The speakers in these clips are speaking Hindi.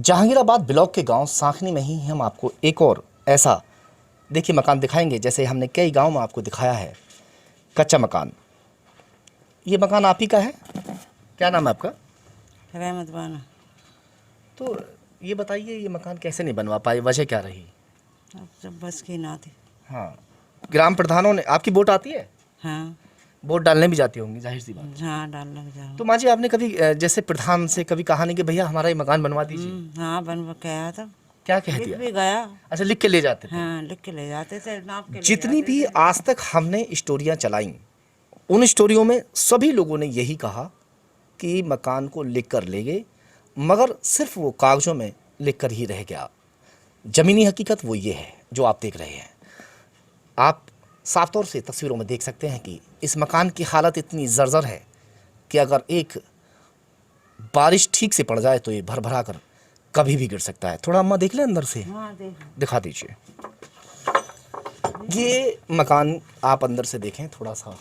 जहांगीराबाद ब्लॉक के गांव सांखनी में ही हम आपको एक और ऐसा देखिए मकान दिखाएंगे, जैसे हमने कई गांव में आपको दिखाया है कच्चा मकान। ये मकान आप ही का है? क्या नाम है आपका? रहमत बानो। तो ये बताइए, ये मकान कैसे नहीं बनवा पाए, वजह क्या रही? अब जब बस की ना थी। हाँ, ग्राम प्रधानों ने, आपकी वोट आती है? हाँ वोट डालने भी जाती होंगी, जाहिर सी बात। हाँ डाल लग जाओ। तो माँ जी, आपने कभी जैसे प्रधान से कभी कहा नहीं कि भैया हमारा ये मकान बनवा दीजिए? हाँ बनवा के आया था। क्या कह लिख दिया? भी गया। अच्छा, लिख के ले जाते थे? हाँ लिख के ले जाते थे, नाप के ले जितनी जाते भी थे। आज तक हमने स्टोरियां चलाई, उन स्टोरियों में सभी लोगों ने यही कहा कि मकान को लिख कर ले गए, मगर सिर्फ वो कागजों में लिख कर ही रह गया। ज़मीनी हकीकत वो ये है जो आप देख रहे हैं। आप साफ तौर से तस्वीरों में देख सकते हैं कि इस मकान की हालत इतनी जर्जर है कि अगर एक बारिश ठीक से पड़ जाए तो ये भर भरा कर कभी भी गिर सकता है। थोड़ा अम्मा देख लें अंदर से, हाँ देख। दिखा दीजिए। ये मकान आप अंदर से देखें थोड़ा सा,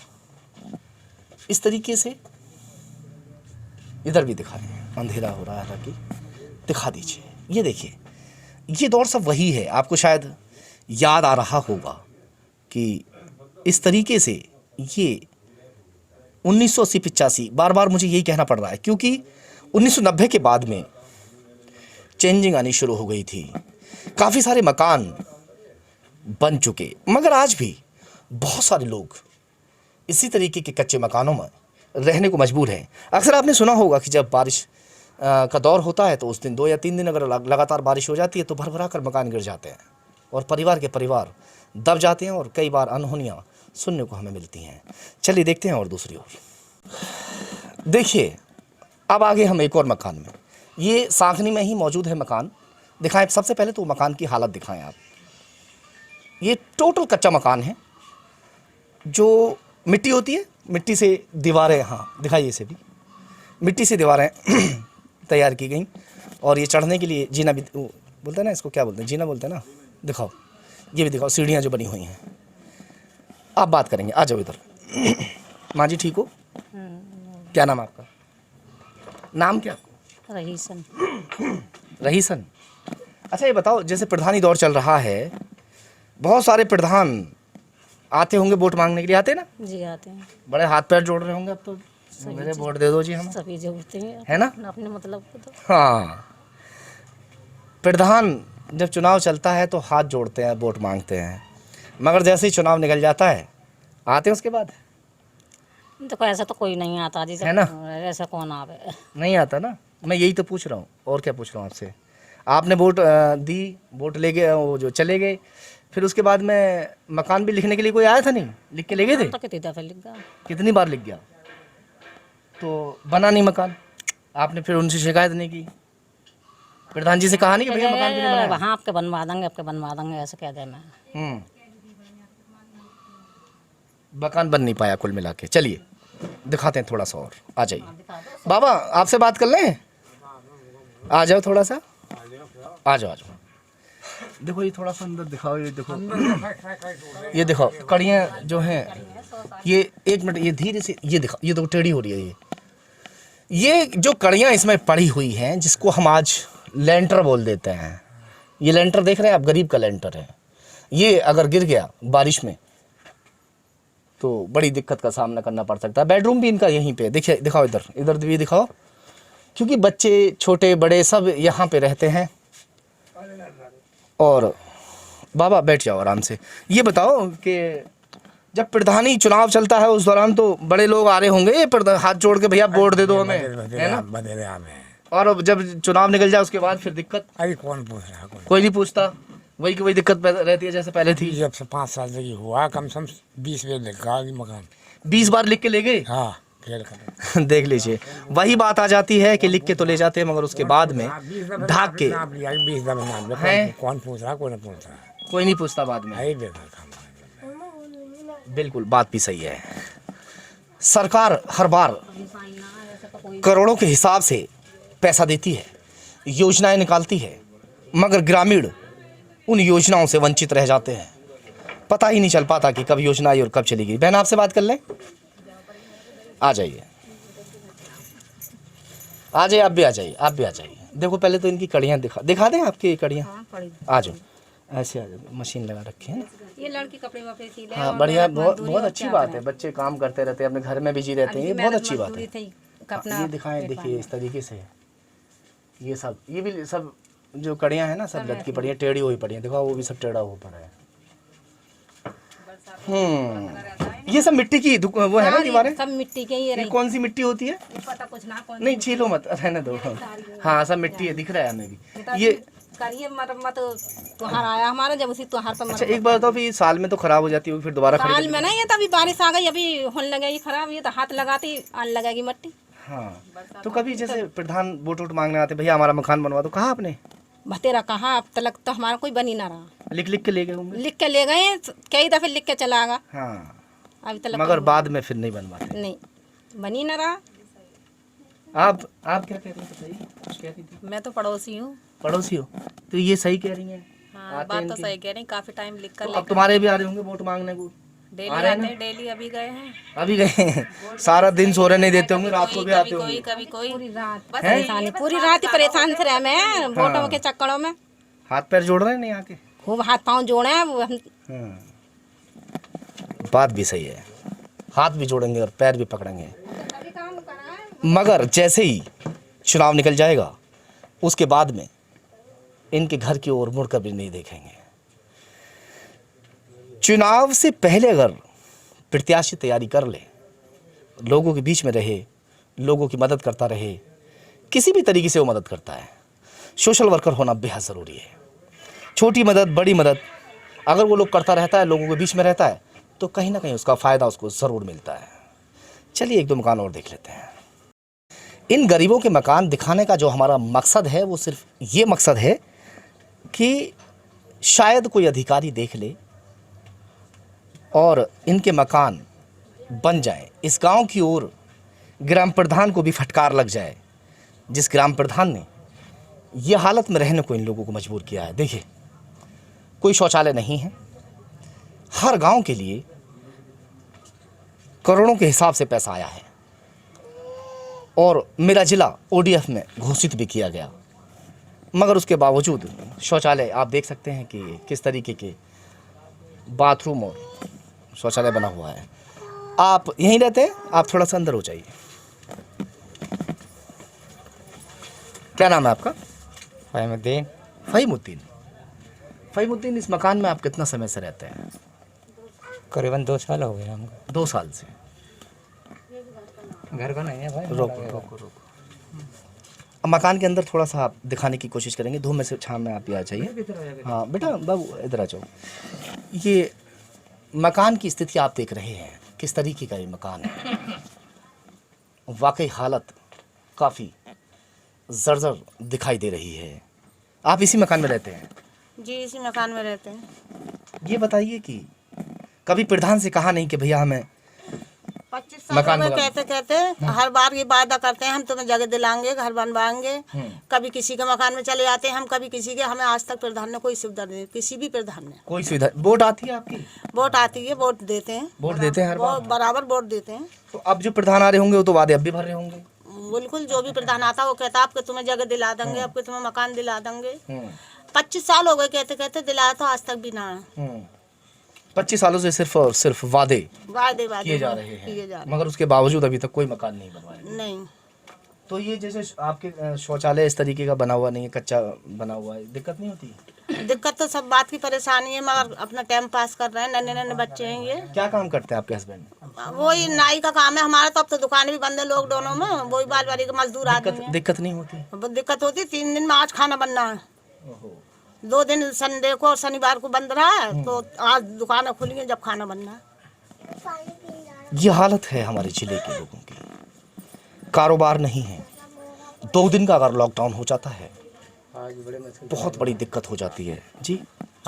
इस तरीके से। इधर भी दिखाएं, अंधेरा हो रहा है हालांकि, दिखा दीजिए। ये देखिए, ये दौर सब वही है। आपको शायद याद आ रहा होगा कि इस तरीके से ये 1980-85, बार बार मुझे यही कहना पड़ रहा है क्योंकि 1990 के बाद में चेंजिंग आनी शुरू हो गई थी। काफ़ी सारे मकान बन चुके, मगर आज भी बहुत सारे लोग इसी तरीके के कच्चे मकानों में रहने को मजबूर हैं। अक्सर आपने सुना होगा कि जब बारिश का दौर होता है तो उस दिन 2 या 3 दिन अगर लगातार बारिश हो जाती है तो भर भरा कर मकान गिर जाते हैं और परिवार के परिवार दब जाते हैं और कई बार अनहोनियाँ सुनने को हमें मिलती हैं। चलिए देखते हैं और दूसरी ओर। देखिए, अब आगे हम एक और मकान में, ये सांखनी में ही मौजूद है मकान। दिखाएं, सबसे पहले तो मकान की हालत दिखाएं आप। ये टोटल कच्चा मकान है, जो मिट्टी होती है, मिट्टी से दीवारें, हाँ दिखाइए इसे भी, मिट्टी से दीवारें तैयार की गई और ये चढ़ने के लिए जीना भी बोलते हैं ना, इसको क्या बोलते हैं, जीना बोलते हैं ना। दिखाओ, ये भी दिखाओ, सीढ़ियाँ जो बनी हुई हैं। आप बात करेंगे, आ जाओ इधर। माँ जी ठीक हो? क्या नाम है आपका? नाम क्या? रहीसन। रहीसन। अच्छा ये बताओ, जैसे प्रधानी दौर चल रहा है, बहुत सारे प्रधान आते होंगे वोट मांगने के लिए, आते ना? जी आते हैं। बड़े हाथ पैर जोड़ रहे होंगे अब तो, मेरे वोट दे दो जी, हम सभी जोड़ते हैं, है ना? अपने मतलब को तो। हाँ, प्रधान जब चुनाव चलता है तो हाथ जोड़ते हैं, वोट मांगते हैं, मगर जैसे ही चुनाव निकल जाता है आते हैं उसके बाद? देखो ऐसा तो कोई नहीं आता जी, है ना? ऐसा कौन आवे? नहीं आता ना, मैं यही तो पूछ रहा हूँ, और क्या पूछ रहा हूँ आपसे। आपने वोट दी, वोट ले गए, वो जो चले गए, फिर उसके बाद में मकान भी लिखने के लिए कोई आया था नहीं? लिख के ले गए थे? तो कितनी दफे लिख गया। कितनी बार लिख गया, तो बना नहीं मकान। आपने फिर उनसे शिकायत नहीं की? प्रधान जी से कहा नहीं कि भैया मकान क्यों नहीं बनाया? वहाँ आपके बनवा देंगे, आपके बनवा देंगे, ऐसे कह देना। मकान बन नहीं पाया कुल मिला के। चलिए दिखाते हैं थोड़ा सा और, आ जाइए। बाबा आपसे बात कर लें? आ जाओ थोड़ा सा, आ जाओ आ जाओ। देखो ये थोड़ा सा अंदर दिखाओ, ये देखो, ये दिखाओ कड़ियाँ जो हैं, ये एक मिनट, ये धीरे से, ये दिखाओ, ये देखो टेढ़ी हो रही है। ये जो कड़ियाँ इसमें पड़ी हुई हैं, जिसको हम आज लेंटर बोल देते हैं, ये लेंटर देख रहे हैं आप, गरीब का लेंटर है। ये अगर गिर गया बारिश में तो बड़ी दिक्कत का सामना करना पड़ सकता है। बेडरूम भी इनका यहीं पे, देखिए, दिखाओ इधर, इधर भी दिखाओ, क्योंकि बच्चे छोटे बड़े सब यहाँ पे रहते हैं। और बाबा बैठ जाओ आराम से। ये बताओ कि जब प्रधानी चुनाव चलता है उस दौरान तो बड़े लोग आ रहे होंगे हाथ जोड़ के, भैया वोट दे दो हमें, है ना? और जब चुनाव निकल जाए उसके बाद फिर दिक्कत? अरे कौन पूछ रहा? कोई नहीं पूछता, वही की वही दिक्कत रहती है जैसे पहले थी। जब से 5 साल से हुआ, कम से कम 20 बार लिखा मकान। 20 बार लिख के ले गए? हाँ देख लीजिए, वही बात आ जाती है कि लिख के तो ले जाते हैं, मगर उसके बाद में ढाक के 20 दफा नाम लिया। हैं? कौन पूछ रहा? कोई नहीं पूछ रहा, कोई नहीं पूछता बाद में। आई देखा। बिल्कुल, बात भी सही है। सरकार हर बार करोड़ों के हिसाब से पैसा देती है, योजनाएं निकालती है, मगर ग्रामीण उन योजनाओं से वंचित रह जाते हैं। पता ही नहीं चल पाता कि कब योजना आई और कब चली गई। बहन आपसे बात कर लें? आ जाइए, आ जाइए, आप भी आ जाइए, आप भी आ जाइए। देखो पहले तो इनकी कड़ियाँ दिखा दें आपकी कड़ियाँ। हाँ पड़ी आ जाओ, ऐसे आ जाओ, मशीन लगा रखी है ना। ये लड़की कपड़े वपड़े सिले हाँ और बढ़िया, मेहनत बहुत मजदूरी बहुत और अच्छी क्या बात करें। है। बच्चे काम करते रहते हैं, अपने घर में बिजी रहते हैं, ये अभी बहुत मेहनत अच्छी बात है। मजदूरी थी, हाँ, अपना ये दिखाएं, पेट देखिए पालना। इस तरीके से ये सब, ये भी सब जो कड़ियाँ हैं ना, सब लटकी पड़ी हैं, टेढ़ी हुई पड़ी हैं। देखो वो भी सब टेढ़ा हुआ पड़ा है। ये सब मिट्टी की वो है ना दीवारें। सब मिट्टी के ही ये रही, कौन सी मिट्टी होती है? पता कुछ ना कौन नहीं छीलो मत, रहने दो। हाँ सब मिट्टी है, दिख रहा है हमें भी। ये करिए मरम्मत, त्योहार आया हमारा, जब उसी त्योहार पर अच्छा एक बार तो फिर साल में तो खराब हो जाती होगी, फिर दोबारा खड़ी साल करनी में ना, ये तो अभी बारिश आ गई, अभी होने लगेगी खराब, ये तो हाथ लगाती आने लगेगी मिट्टी। हाँ तो कभी जैसे प्रधान वोट वोट मांगने आते, भैया हमारा मकान बनवा दो, कहा आपने? बतेरा कहाँ, अब तक तो हमारा कोई बनी ना रहा। लिख लिख के ले गए होंगे। लिख के ले गए, कई दफे लिख के चला गया, हाँ अभी तक मगर बाद में फिर नहीं बनवाते। नहीं बनी ना रहा। आप क्या कह रही हैं, बताइए, कुछ कह रही थी? मैं तो पड़ोसी हूँ। पड़ोसी हो तो ये सही कह रही हैं। हाँ आते बात हैं तो इनके। सही कह रही, काफी टाइम लिख कर तो अब तुम्हारे भी आ रहे होंगे वोट मांगने को। डेली आ रहे हैं आते ना? हैं, डेली अभी गए हैं। अभी गए हैं। सारा दिन सोने नहीं देते होंगे, रात को भी आते कभी होंगे। कोई कभी कोई बस परेशानी पूरी रात ही परेशान थे रहे मैं वोटों के चक्करों में, हाथ पैर जोड़ रहे हैं नहीं आके। खूब हाथ पांव जोड़े हैं वो हम। हाँ। बात भी सही है, हाथ भी जोड़ेंगे और पैर भी पकड़ेंगे, मगर जैसे ही चुनाव निकल जाएगा उसके बाद में इनके घर की ओर मुड़कर भी नहीं देखेंगे। चुनाव से पहले अगर प्रत्याशी तैयारी कर ले, लोगों के बीच में रहे, लोगों की मदद करता रहे, किसी भी तरीके से वो मदद करता है। सोशल वर्कर होना बेहद ज़रूरी है। छोटी मदद बड़ी मदद अगर वो लोग करता रहता है, लोगों के बीच में रहता है, तो कहीं ना कहीं उसका फ़ायदा उसको ज़रूर मिलता है। चलिए एक दो मकान और देख लेते हैं। इन गरीबों के मकान दिखाने का जो हमारा मकसद है वो सिर्फ ये मकसद है कि शायद कोई अधिकारी देख ले और इनके मकान बन जाए। इस गांव की ओर ग्राम प्रधान को भी फटकार लग जाए, जिस ग्राम प्रधान ने ये हालत में रहने को इन लोगों को मजबूर किया है। देखिए कोई शौचालय नहीं है, हर गांव के लिए करोड़ों के हिसाब से पैसा आया है और मेरा ज़िला ODF में घोषित भी किया गया, मगर उसके बावजूद शौचालय आप देख सकते हैं कि किस तरीके के बाथरूम और शौचालय बना हुआ है। आप यहीं रहते हैं, आप थोड़ा सा अंदर हो जाइए। क्या नाम है आपका? फहीमुद्दीन। फ़हीमुद्दीन। फ़हीमुद्दीन, इस मकान में आप कितना समय से रहते हैं? करीबन 2 साल हो गए हमको। 2 साल से। घर का नहीं है भाई। रोको। अब मकान के अंदर थोड़ा सा आप दिखाने की कोशिश करेंगे, धूप में से छाँव में आप आ जाइए। हाँ बेटा, बाबू इधर आ जाओ। ये मकान की स्थिति आप देख रहे हैं, किस तरीके का ये मकान है। वाकई हालत काफ़ी जर्जर दिखाई दे रही है। आप इसी मकान में रहते हैं? जी इसी मकान में रहते हैं। ये बताइए कि कभी प्रधान से कहा नहीं कि भैया हमें 25 साल मकान में बना- कहते हर बार ये वादा करते हैं हम तुम्हें जगह दिलाएंगे, घर बनवाएंगे। कभी किसी के मकान में चले जाते हैं हम, कभी किसी के। हमें आज तक प्रधान ने कोई सुविधा नहीं दी, किसी भी प्रधान ने। कोई सुविधा? वोट आती है आपकी? वोट आती है, वोट देते हैं, वोट देते हैं हर बार? वो बराबर वोट देते हैं। तो अब जो प्रधान आ रहे होंगे वो तो वादे अब भी भर रहे होंगे। बिल्कुल, जो भी प्रधान आता है वो कहता है आपके तुम्हें जगह दिला देंगे, आपके तुम्हें मकान दिला देंगे। 25 साल हो गए कहते कहते, दिलाया तो आज तक भी ना। 25 सालों से सिर्फ और सिर्फ वादे वादे किए जा रहे हैं, मगर उसके बावजूद अभी तक कोई मकान नहीं बनवाया। नहीं। तो ये जैसे आपके शौचालय इस तरीके का बना हुआ नहीं है, कच्चा बना हुआ है, दिक्कत नहीं होती? दिक्कत तो सब बात की परेशानी है, मगर अपना टाइम पास कर रहे हैं। नन्हे नन्हे बच्चे हैं ये। क्या काम करते हैं आपके हस्बैंड? वही नाई का काम है हमारा, तो अब तो दुकानें भी बंद है लॉकडाउनों में। वही बाल बारी के मजदूर आदमी है। दिक्कत नहीं होती? बहुत दिक्कत होती। 3 दिन में आज खाना बनना है, 2 दिन संडे को और शनिवार को बंद रहा है, तो आज दुकानें खुली हैं जब खाना बनना है। ये हालत है हमारे जिले के लोगों की। कारोबार नहीं है। 2 दिन का अगर लॉकडाउन हो जाता है बहुत बड़ी दिक्कत हो जाती है। जी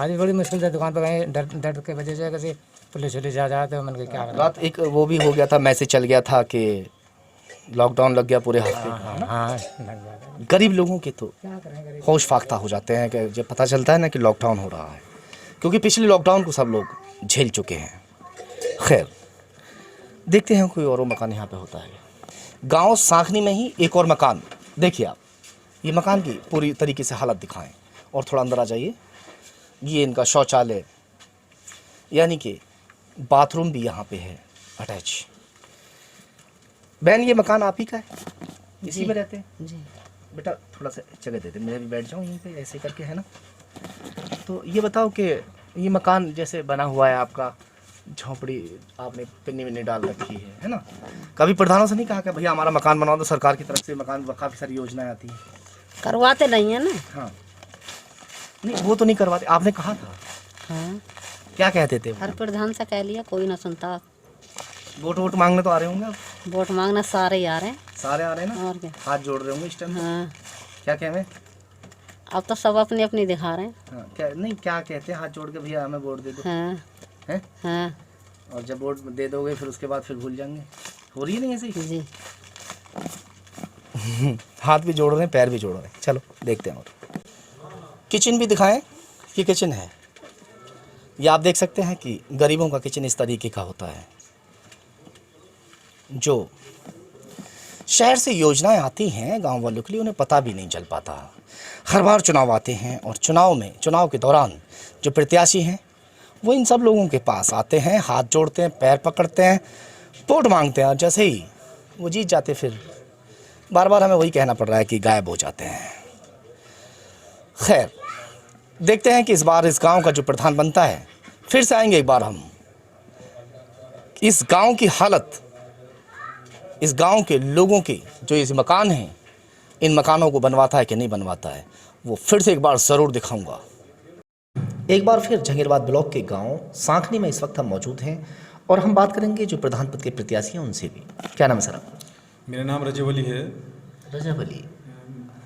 आज भी बड़ी मुश्किल से दुकान पर गए, डर के वजह से कैसे पुलिस वुलिस जा जाते हैं, मैंने क्या बताऊं। रात एक वो भी हो गया था, मैसेज चल गया था कि लॉकडाउन लग गया पूरे हफ्ते। हाँ लग जाता है। गरीब लोगों के तो होश फाख्ता हो जाते हैं कि जब पता चलता है ना कि लॉकडाउन हो रहा है, क्योंकि पिछले लॉकडाउन को सब लोग झेल चुके हैं। खैर देखते हैं कोई और मकान यहाँ पे होता है। गांव सांखनी में ही एक और मकान देखिए आप, ये मकान की पूरी तरीके से हालत दिखाएं और थोड़ा अंदर आ जाइए। ये इनका शौचालय, यानी कि बाथरूम भी यहाँ पे है अटैच। बहन, ये मकान आप ही का है? इसी में रहते हैं जी। बेटा? थोड़ा सा जगह दे दे, मैं भी बैठ जाऊँ यहीं पे ऐसे करके, है ना? तो ये बताओ कि ये मकान जैसे बना हुआ है आपका, झोंपड़ी आपने पिन्नी विन्नी डाल रखी है ना? कभी प्रधानों से नहीं कहा कि भैया हमारा मकान बनवा दो? सरकार की तरफ से मकान काफ़ी सारी योजनाएं आती हैं। करवाते नहीं है ना। हाँ, नहीं वो तो नहीं करवाते, आपने कहा था। हाँ, क्या कहते थे? हर प्रधान से कह लिया, कोई ना सुनता। वोट वोट मांगने तो आ रहे होंगे आप? वोट मांगना सारे ही आ रहे हैं। सारे आ रहे हैं ना? और क्या। हाथ जोड़ रहे होंगे इस टाइम? हाँ, क्या कहें? अब तो सब अपनी अपनी दिखा रहे हैं। हाँ, क्या नहीं, क्या कहते हैं हाथ जोड़ के, भैया हमें वोट दे दो? हाँ हैं? हाँ और जब वोट दे दोगे फिर उसके बाद फिर भूल जाएंगे? हो रही है नहीं ऐसे ही? जी। हाथ भी जोड़ रहे हैं, पैर भी जोड़ रहे हैं। चलो देखते हैं। और किचन भी दिखाएं। ये किचन है, ये आप देख सकते हैं कि गरीबों का किचन इस तरीके का होता है। जो शहर से योजनाएं आती हैं गांव वालों के लिए, उन्हें पता भी नहीं चल पाता। हर बार चुनाव आते हैं और चुनाव के दौरान जो प्रत्याशी हैं वो इन सब लोगों के पास आते हैं, हाथ जोड़ते हैं, पैर पकड़ते हैं, वोट मांगते हैं, और जैसे ही वो जीत जाते फिर बार बार हमें वही कहना पड़ रहा है कि गायब हो जाते हैं। खैर, देखते हैं कि इस बार इस गांव का जो प्रधान बनता है, फिर से आएंगे एक बार हम। इस गांव की हालत, इस गांव के लोगों के जो इस मकान हैं, इन मकानों को बनवाता है कि नहीं बनवाता है, वो फिर से एक बार ज़रूर दिखाऊंगा। एक बार फिर जहांगीराबाद ब्लॉक के गांव सांखनी में इस वक्त हम मौजूद हैं और हम बात करेंगे जो प्रधान पद के प्रत्याशी हैं उनसे भी। क्या नाम है सर आपका? मेरा नाम रजब अली है। रजब अली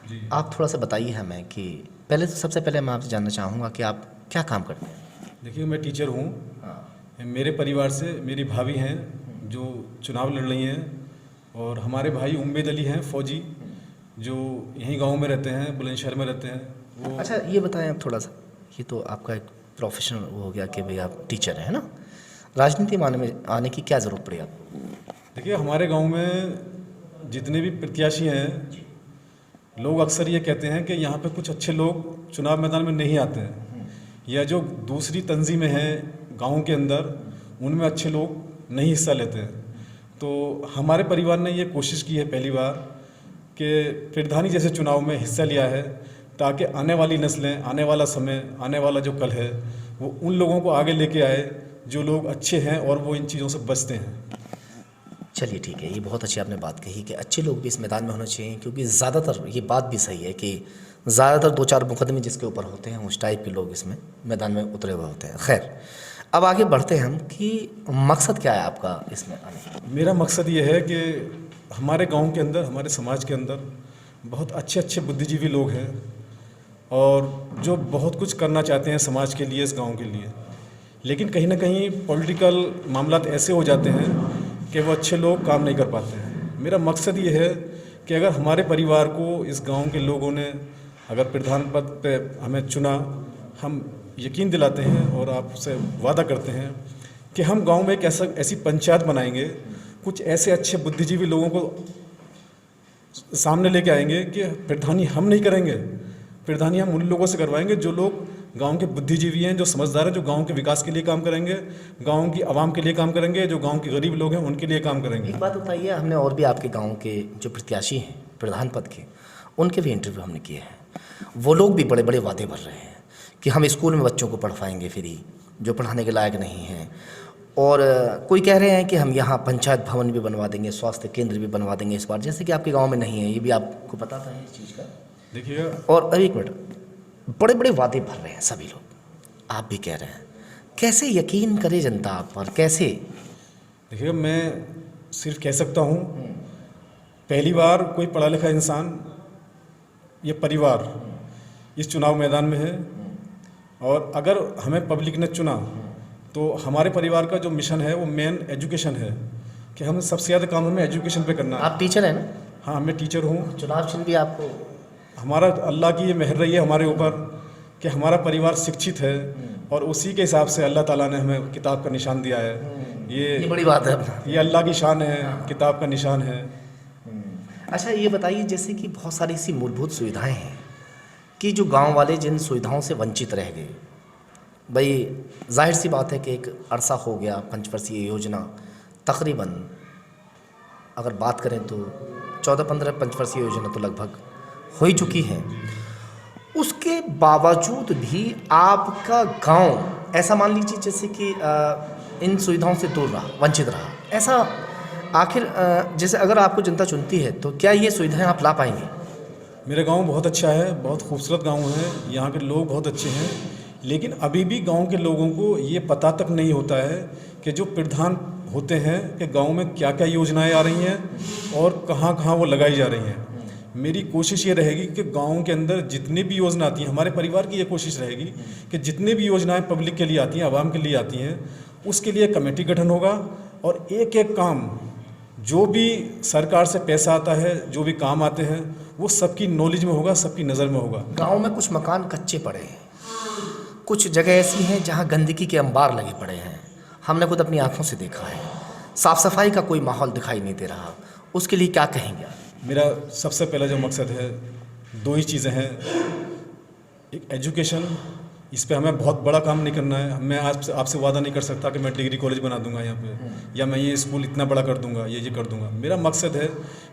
जी। आप थोड़ा सा बताइए हमें कि पहले तो सबसे पहले मैं आपसे जानना चाहूँगा कि आप क्या काम करते हैं? देखिए, मैं टीचर हूँ। हाँ। मेरे परिवार से मेरी भाभी हैं जो चुनाव लड़ रही हैं, और हमारे भाई उम्मेद अली हैं फ़ौजी, जो यहीं गांव में रहते हैं, बुलंदशहर में रहते हैं वो। अच्छा, ये बताएं आप थोड़ा सा, ये तो आपका एक प्रोफेशनल वो हो गया कि भाई आप टीचर हैं ना, राजनीति में आने की क्या ज़रूरत पड़ी आपको? देखिए, हमारे गांव में जितने भी प्रत्याशी हैं, लोग अक्सर ये कहते हैं कि यहाँ पे कुछ अच्छे लोग चुनाव मैदान में नहीं आते हैं, या जो दूसरी तंजीमें हैं गांव के अंदर, उनमें अच्छे लोग नहीं हिस्सा लेते हैं। तो हमारे परिवार ने ये कोशिश की है पहली बार कि प्रधानी जैसे चुनाव में हिस्सा लिया है, ताकि आने वाली नस्लें, आने वाला समय, आने वाला जो कल है, वो उन लोगों को आगे लेके आए जो लोग अच्छे हैं और वो इन चीज़ों से बचते हैं। चलिए ठीक है, ये बहुत अच्छी आपने बात कही कि अच्छे लोग भी इस मैदान में होने चाहिए, क्योंकि ज़्यादातर ये बात भी सही है कि ज़्यादातर 2-4 मुकदमे जिसके ऊपर होते हैं उस टाइप के लोग इसमें मैदान में उतरे हुए होते हैं। खैर, अब आगे बढ़ते हैं हम कि मकसद क्या है आपका इसमें आने का? मेरा मकसद ये है कि हमारे गांव के अंदर, हमारे समाज के अंदर बहुत अच्छे अच्छे बुद्धिजीवी लोग हैं और जो बहुत कुछ करना चाहते हैं समाज के लिए, इस गांव के लिए, लेकिन कहीं ना कहीं पॉलिटिकल मामलात ऐसे हो जाते हैं कि वो अच्छे लोग काम नहीं कर पाते हैं। मेरा मकसद ये है कि अगर हमारे परिवार को इस गांव के लोगों ने अगर प्रधान पद पे हमें चुना, हम यकीन दिलाते हैं और आपसे वादा करते हैं कि हम गांव में एक ऐसी पंचायत बनाएंगे, कुछ ऐसे अच्छे बुद्धिजीवी लोगों को सामने लेके आएंगे कि प्रधानी हम नहीं करेंगे, प्रधानी हम उन लोगों से करवाएंगे जो लोग गांव के बुद्धिजीवी हैं, जो समझदार हैं, जो गांव के विकास के लिए काम करेंगे, गांव की आवाम के लिए काम करेंगे, जो गांव के गरीब लोग हैं उनके लिए काम करेंगे। एक बात बताइए, हमने और भी आपके गांव के जो प्रत्याशी हैं प्रधान पद के, उनके भी इंटरव्यू हमने किए हैं। वो लोग भी बड़े बड़े वादे भर रहे हैं कि हम स्कूल में बच्चों को पढ़वाएंगे फ्री, जो पढ़ाने के लायक नहीं हैं, और कोई कह रहे हैं कि हम यहाँ पंचायत भवन भी बनवा देंगे, स्वास्थ्य केंद्र भी बनवा देंगे इस बार, जैसे कि आपके गाँव में नहीं है। ये भी आपको पता था इस चीज़ का? देखिएगा, और अभी एक मिनट, बड़े बड़े वादे भर रहे हैं सभी लोग, आप भी कह रहे हैं, कैसे यकीन करे जनता आप पर, कैसे? देखिएगा, मैं सिर्फ कह सकता हूँ, पहली बार कोई पढ़ा लिखा इंसान, ये परिवार इस चुनाव मैदान में है, और अगर हमें पब्लिक ने चुना तो हमारे परिवार का जो मिशन है वो मेन एजुकेशन है, कि हमें सबसे ज़्यादा काम हमें एजुकेशन पे करना है। आप टीचर हैं ना? हाँ, मैं टीचर हूँ। चुनाव चिन्ह भी आपको? हमारा अल्लाह की ये मेहर रही है हमारे ऊपर कि हमारा परिवार शिक्षित है, और उसी के हिसाब से अल्लाह ताला ने हमें किताब का निशान दिया है। ये बड़ी बात है। ये अल्लाह की शान है, किताब का निशान है। अच्छा ये बताइए, जैसे कि बहुत सारी ऐसी मूलभूत सुविधाएं हैं कि जो गांव वाले जिन सुविधाओं से वंचित रह गए, भाई जाहिर सी बात है कि एक अरसा हो गया पंचवर्षीय योजना तकरीबन अगर बात करें तो 14-15 पंचवर्षीय योजना तो लगभग हो ही चुकी है। उसके बावजूद भी आपका गांव ऐसा मान लीजिए जैसे कि इन सुविधाओं से दूर रहा, वंचित रहा, ऐसा आखिर जैसे अगर आपको जनता चुनती है तो क्या ये सुविधाएं आप ला पाएंगे? मेरा गांव बहुत अच्छा है, बहुत खूबसूरत गांव है, यहाँ के लोग बहुत अच्छे हैं, लेकिन अभी भी गांव के लोगों को ये पता तक नहीं होता है कि जो प्रधान होते हैं कि गांव में क्या क्या योजनाएं आ रही हैं और कहाँ कहाँ वो लगाई जा रही हैं। मेरी कोशिश ये रहेगी कि गांव के अंदर जितनी भी योजना आती हैं, हमारे परिवार की ये कोशिश रहेगी कि जितनी भी योजनाएं पब्लिक के लिए आती हैं, आवाम के लिए आती हैं, उसके लिए कमेटी गठन होगा और एक एक काम जो भी सरकार से पैसा आता है, जो भी काम आते हैं, वो सबकी नॉलेज में होगा, सबकी नज़र में होगा। गांव में कुछ मकान कच्चे पड़े हैं, कुछ जगह ऐसी हैं जहां गंदगी के अंबार लगे पड़े हैं, हमने खुद अपनी आंखों से देखा है, साफ़ सफाई का कोई माहौल दिखाई नहीं दे रहा, उसके लिए क्या कहेंगे? मेरा सबसे पहला जो मकसद है, दो ही चीज़ें हैं। एक एजुकेशन, इस पे हमें बहुत बड़ा काम नहीं करना है। मैं आपसे वादा नहीं कर सकता कि मैं डिग्री कॉलेज बना दूंगा यहाँ पे, या मैं ये स्कूल इतना बड़ा कर दूंगा, ये कर दूंगा। मेरा मकसद है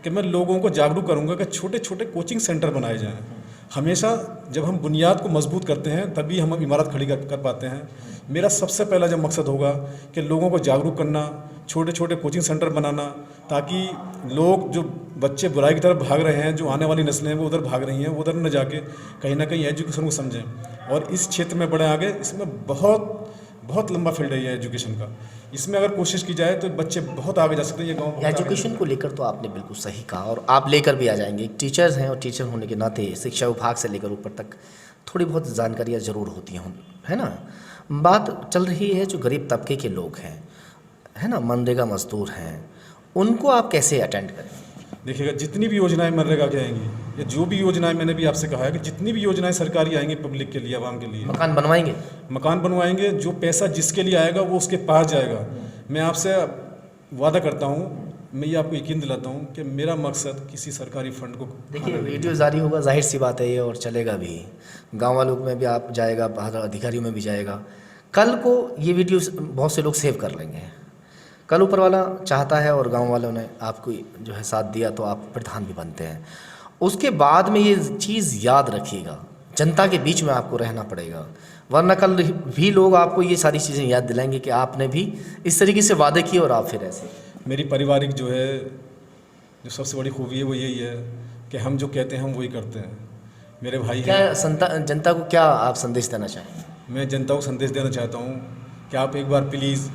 कि मैं लोगों को जागरूक करूंगा कि छोटे छोटे कोचिंग सेंटर बनाए जाएं। हमेशा जब हम बुनियाद को मजबूत करते हैं तभी हम इमारत खड़ी कर पाते हैं। मेरा सबसे पहला जो मकसद होगा कि लोगों को जागरूक करना, छोटे छोटे कोचिंग सेंटर बनाना, ताकि लोग जो बच्चे बुराई की तरफ भाग रहे हैं, जो आने वाली नस्लें हैं वो उधर भाग रही हैं, वो उधर न जाके कहीं ना कहीं एजुकेशन को समझें और इस क्षेत्र में बढ़े आगे। इसमें बहुत लंबा फील्ड है ये एजुकेशन का। इसमें अगर कोशिश की जाए तो बच्चे बहुत आगे जा सकते हैं। ये गाँव एजुकेशन को लेकर तो आपने बिल्कुल सही कहा और आप लेकर भी आ जाएंगे। एक टीचर्स हैं और टीचर होने के नाते शिक्षा विभाग से लेकर ऊपर तक थोड़ी बहुत जानकारियाँ ज़रूर होती हैं, है ना। बात चल रही है जो गरीब तबके के लोग हैं, है ना, मनरेगा मजदूर हैं, उनको आप कैसे अटेंड करें? देखिएगा, जितनी भी योजनाएं मनरेगा की आएंगी या जो भी योजनाएं, मैंने भी आपसे कहा है कि जितनी भी योजनाएं सरकारी आएंगी पब्लिक के लिए, आवाम के लिए, मकान बनवाएंगे, मकान बनवाएंगे। जो पैसा जिसके लिए आएगा वो उसके पास जाएगा। मैं आपसे वादा करता हूँ, मैं ये आपको यकीन दिलाता हूँ कि मेरा मकसद किसी सरकारी फंड को, देखिए वीडियो जारी होगा, जाहिर सी बात है ये, और चलेगा भी, गाँव वालों में भी आप जाएगा, बाहर अधिकारियों में भी जाएगा। कल को ये वीडियो बहुत से लोग सेव कर लेंगे। कल ऊपर वाला चाहता है और गांव वालों ने आपको जो है साथ दिया तो आप प्रधान भी बनते हैं। उसके बाद में ये चीज़ याद रखिएगा, जनता के बीच में आपको रहना पड़ेगा, वरना कल भी लोग आपको ये सारी चीज़ें याद दिलाएंगे कि आपने भी इस तरीके से वादे किए और आप फिर ऐसे। मेरी पारिवारिक जो है, जो सबसे बड़ी खूबी है वो यही है कि हम जो कहते हैं हम वही करते हैं। मेरे भाई क्या जनता को क्या आप संदेश देना चाहेंगे? मैं जनता को संदेश देना चाहता हूँ कि आप एक बार प्लीज़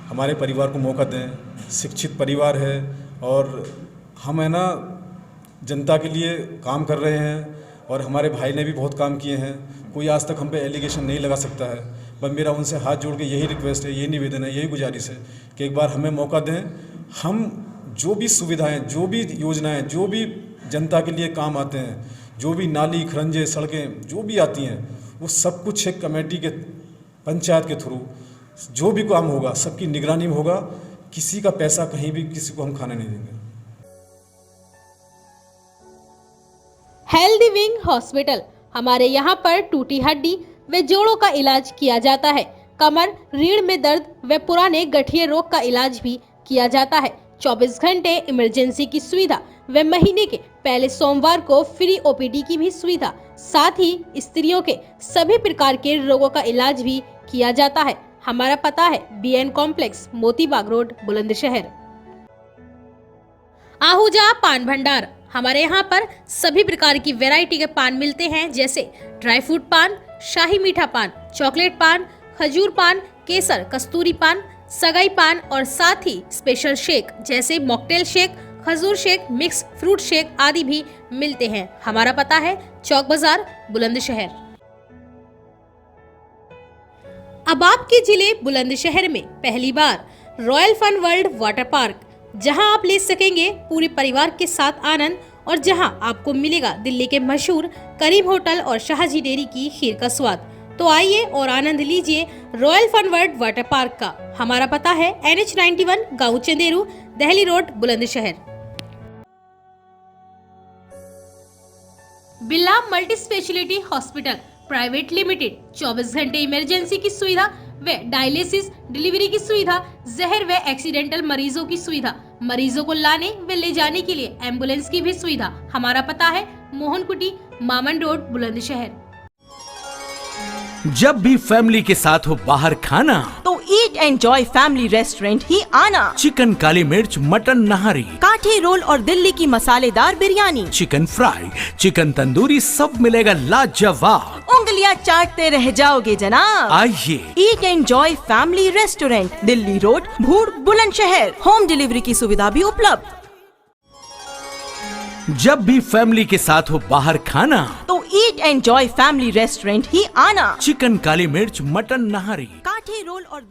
हमारे परिवार को मौका दें। शिक्षित परिवार है और हम है ना जनता के लिए काम कर रहे हैं और हमारे भाई ने भी बहुत काम किए हैं। कोई आज तक हम पे एलिगेशन नहीं लगा सकता है। बस मेरा उनसे हाथ जोड़ के यही रिक्वेस्ट है, यही निवेदन है, यही गुजारिश है कि एक बार हमें मौका दें। हम जो भी सुविधाएं, जो भी योजनाएं, जो भी जनता के लिए काम आते हैं, जो भी नाली, खरंजे, सड़कें जो भी आती हैं, वो सब कुछ एक कमेटी के, पंचायत के थ्रू जो भी काम होगा सबकी निगरानी में होगा। किसी का पैसा कहीं भी किसी को हम खाने नहीं देंगे। हेल्दी विंग हॉस्पिटल, हमारे यहाँ पर टूटी हड्डी व जोड़ों का इलाज किया जाता है। कमर, रीढ़ में दर्द व पुराने गठिया रोग का इलाज भी किया जाता है। 24 घंटे इमरजेंसी की सुविधा व महीने के पहले सोमवार को फ्री ओपीडी की भी सुविधा। साथ ही स्त्रियों के सभी प्रकार के रोगों का इलाज भी किया जाता है। हमारा पता है BN complex, Moti Bagh road, Bulandshahr. Ahuja पान भंडार, हमारे यहाँ पर सभी प्रकार की वैरायटी के पान मिलते हैं, जैसे ड्राई फ्रूट पान, शाही मीठा पान, चॉकलेट पान, खजूर पान, केसर, कस्तूरी पान, सगाई पान और साथ ही स्पेशल शेक जैसे मॉकटेल शेक, खजूर शेक, मिक्स फ्रूट शेक आदि भी मिलते हैं। हमारा पता है चौक बाजार, बुलंदशहर। अब आपके जिले बुलंदशहर में पहली बार royal fun world water park, जहां आप ले सकेंगे पूरे परिवार के साथ आनंद और जहां आपको मिलेगा दिल्ली के मशहूर करीम होटल और शाहजी डेयरी की खीर का स्वाद। तो आइए और आनंद लीजिए royal fun world water park का। हमारा पता है NH 91, गाँव Chanderu, Delhi road, Bulandshahr. Birla multi speciality hospital private limited 24 घंटे इमरजेंसी की सुविधा व डायलिसिस डिलीवरी की सुविधा, जहर व एक्सीडेंटल मरीजों की सुविधा, मरीजों को लाने व ले जाने के लिए एम्बुलेंस की भी सुविधा। हमारा पता है मोहन कुटी, मामन रोड, बुलंदशहर। जब भी फैमिली के साथ हो बाहर खाना तो ईट एंजॉय फैमिली रेस्टोरेंट ही आना। चिकन काली मिर्च, मटन नहारी, काठी रोल और दिल्ली की मसालेदार biryani, chicken fry, chicken tandoori, सब मिलेगा लाजवाब। उंगलियां चाटते रह जाओगे जनाब। आइए, eat enjoy family restaurant, Delhi road, Bhood, Bulandshahr. Home delivery की सुविधा भी उपलब्ध। जब भी फैमिली के साथ हो बाहर खाना तो ईट एंजॉय फैमिली रेस्टोरेंट ही आना। चिकन काली मिर्च, मटन नहारी, काठी रोल और